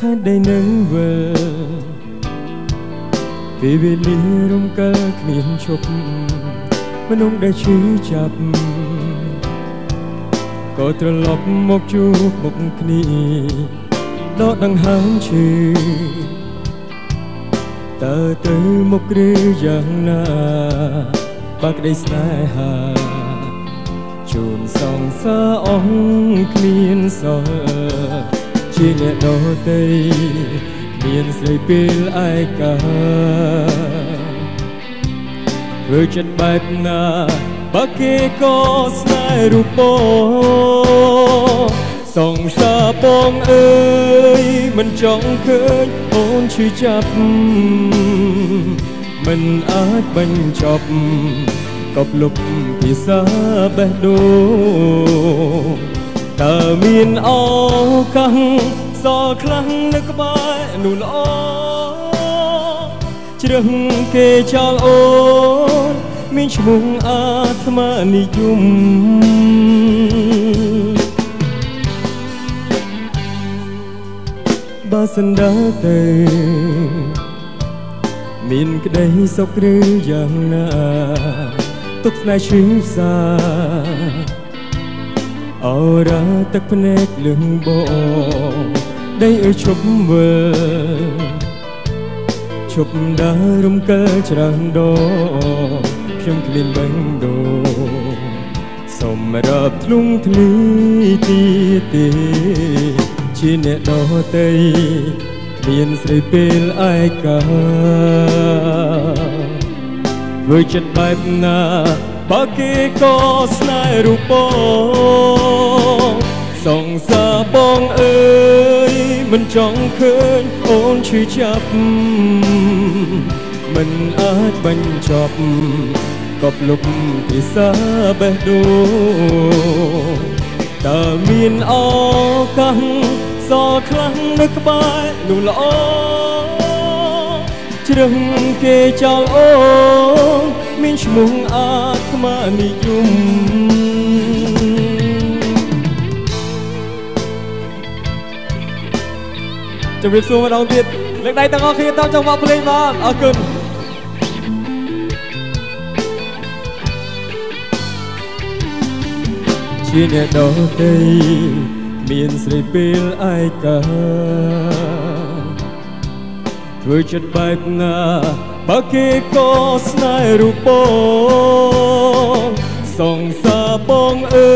ផែនដីនឹងវិលពេលវេលារំកិលគ្មានឈប់មនុស្សដែលឈឺចាប់ក៏ត្រឡប់មកជួបមុខគ្នាដកដង្ហើមឈឺតើទៅមុខឬយ៉ាងណាបើក្តីស្នេហាជូនសងសារអងគ្មានសល់ជាអ្នកដទៃមានស្រីពេលឯកាធ្វើចិត្តបែបណាបើគេក៏ស្នេហ៍រូបបងសងសារបងអើយមិនចង់ឃើញអូនឈឺចាប់មិនអាចបញ្ចប់កប់លុបភាសាបេះដូងតើមានឱកាសសល់ខ្លាំងនៅក្បែរនោះល្អជ្រឹះគេចោលអូនមានឈ្មោះអាត្មានិយមបើសិនដល់ទៅមានក្តីសុខឬយ៉ាងណាទុកស្នេហ៍ឈឺផ្សាអរ៉ាទឹកភ្នែកលឹងបងដីអើយឈប់វិលឈប់ដើររំកិលច្រើនដងខ្ញុំគ្មានបេះដូងសម្រាប់ធ្លុងធ្លាយទៀតទេជាអ្នកដទៃមានស្រីពេលឯកាធ្វើចិត្តបែបណាបើគេក៏ស្នេហ៍រូបបងសងសារបងអើយមិនចង់ឃើញអូនឈឺចាប់មិនអាចបញ្ចប់កប់លុបភាសាបេះដូងតើមានឱកាសសល់ខ្លាំងនៅក្បែរនោះល្អជ្រឹះគេចោលអូនមានឈ្មោះអាត្មានិយមជម្រាបសួរម្ដងទៀតលើកដៃទាំងអស់គ្នាតាមចង្វាក់ភ្លេងបានអរគុណជាអ្នកដទៃមានស្រីពេលឯកាធ្វើចិត្តបែបណាបើគេក៏ស្នេហ៍រូបបងសងសារបងអើ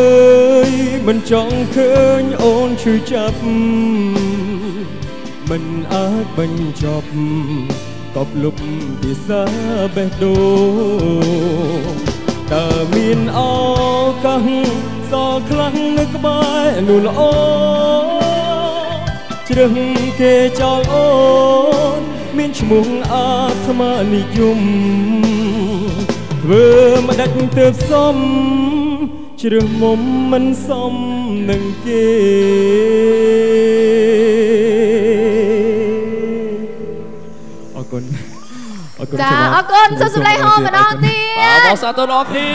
យមិនចង់ឃើញអូនឈឺចាប់មិនអាចបញ្ចប់កប់លុបភាសាបេះដូងតើមានឱកាសសល់ខ្លាំងនៅក្បែរនោះល្អជ្រឹះគេចោលអូនមានឈ្មោះអាត្មានិយមធ្វើមិនដាច់ទើបសមជ្រឹះមុំមិនសមនឹងគេអរគុណចាអរគុណសូមសម្លេងហោម្ដងទៀតបាទសាទរអរគ្នា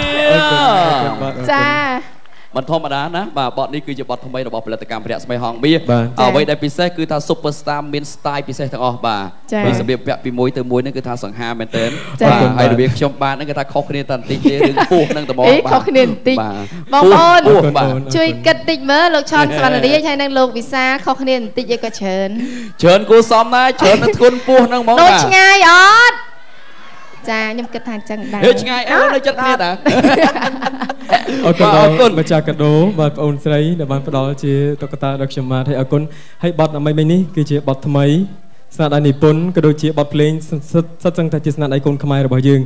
ចាមិនធម្មតាណាបាទបទនេះគឺជាបទថ្មីរបស់ផលិតកម្មព្រះស្មីហងមាសអ្វីដែលពិសេសគឺថា Superstar មាន style ពិសេសទាំងអស់បាទមានសម្ភារពាក់ពីមួយទៅមួយហ្នឹងគឺថាសង្ហាមែនទែនបាទហើយរបៀបខ្ញុំបានហ្នឹងគឺថាខុសគ្នាតែបន្តិចទេរឿងពោះហ្នឹងត្មងបាទខុសគ្នាបន្តិចបងប្អូនជួយគិតតិចមើលលោកឆនសវណ្ណរាជហើយនឹងលោកវិសាខុសគ្នាបន្តិចឯក៏ច្រើនគួរសមដែរច្រើននឹងធ្ងន់ពោះហ្នឹងហ្មងបាទដូចឆ្ងាយអត់ចាខ្ញុំគិតថាអញ្ចឹងដែរឆ្ងាយអើនៅចិត្តគ្នាតាអរគុណម្ចាស់កាដូបាទបងអូនស្រីដែលបានផ្ដល់ជាតុក្កតាដល់ខ្ញុំបាទហើយអរគុណហើយបទអ្វីនេះគឺជាបទថ្មីស្នាដៃនិពន្ធក៏ដូចជាបទភ្លេងសិតសឹងថាជាស្នាដៃកូនខ្មែររបស់យើង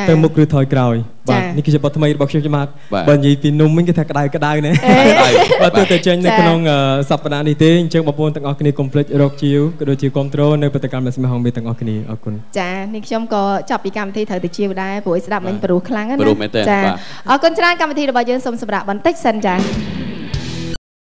ទៅមុខឬថយក្រោយបាទនេះគឺជាបទថ្មីរបស់ខ្ញុំបាទបើនិយាយពីនំវិញគេថាក្តៅក្តៅណាបាទទើបតែចេញនៅក្នុងសប្តាហ៍នេះទេអញ្ចឹងបងប្អូនទាំងអស់គ្នាកុំភ្លេចរកជាវក៏ដូចជាគ្រប់គ្រងនៅប្រតិកម្មស្មីហងមេទាំងអស់គ្នាអរគុណចានេះខ្ញុំក៏ចាប់ពីកម្មវិធីត្រូវទៅជាវដែរព្រោះស្ដាប់មិញព្រោះខ្លាំងណាចាអរគុណច្រើនកម្មវិធីរបស់យើងសូមសម្រាប់បន្តិចសិនចា